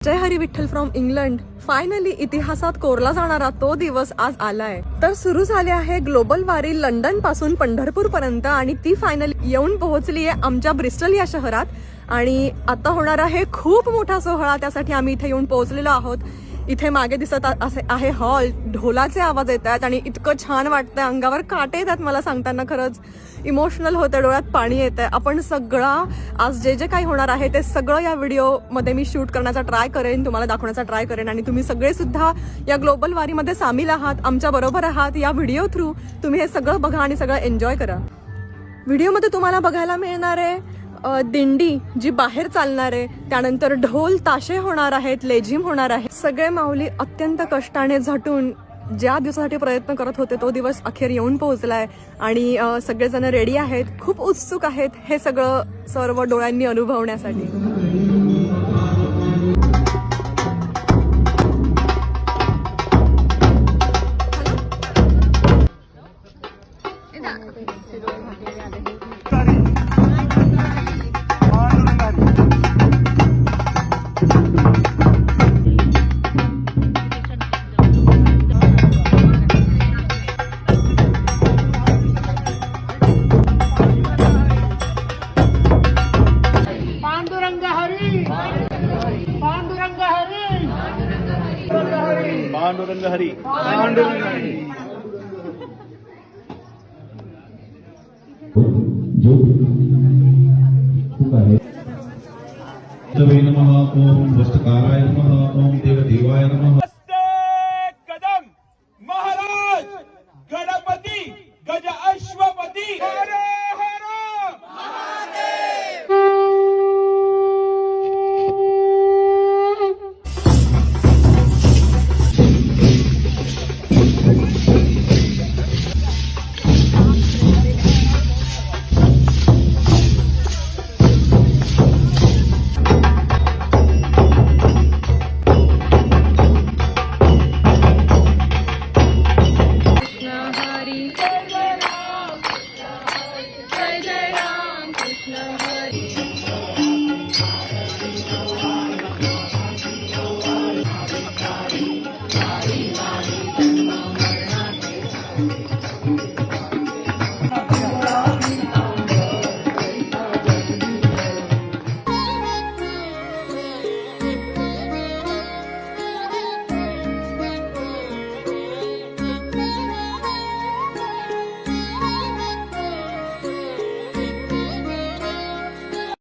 Jai Hari Vitthal from England. Finally इतिहासात कोरला जाणारा तो दिवस आज आलाय. तर सुरू झाले आहे ग्लोबल वारी लंडन पासून पंढरपूर पर्यंत आणि ती फायनली येऊन पोहोचली आहे आमच्या ब्रिस्टल या शहरात. आणि आता होणार आहे खूप मोठा सोहळा. त्यासाठी आम्ही इथे येऊन पोहोचलेलो आहोत. इथे मागे दिसत आहे हॉल. ढोलाचे आवाज येत आहेत आणि इतकं छान वाटतंय. अंगावर काटे येतात मला सांगताना. खरंच इमोशनल होतं, डोळ्यात पाणी येतंय. आपण सगळं आज जे जे काही होणार आहे ते सगळं या व्हिडिओमध्ये मी शूट करण्याचा ट्राय करेन, तुम्हाला दाखवण्याचा ट्राय करेन. आणि तुम्ही सगळे सुद्धा या ग्लोबल वारीमध्ये सामील आहात, आमच्या बरोबर आहात. या व्हिडिओ थ्रू तुम्ही हे सगळं बघा आणि सगळं एन्जॉय करा. व्हिडिओमध्ये तुम्हाला बघायला मिळणार आहे दिंडी जी बाहेर चालणार आहे. त्यानंतर ढोल ताशे होणार आहेत, लेझिम होणार आहे. सगळे माऊली अत्यंत कष्टाने झटून ज्या दिवसासाठी प्रयत्न करत होते तो दिवस अखेर येऊन पोहोचलाय. आणि सगळेजण रेडी आहेत, खूप उत्सुक आहेत हे सगळं सर्व डोळ्यांनी अनुभवण्यासाठी. पांडुरंग हरी, पांडुरंग हरी. नमः. ओम वस्तकाराय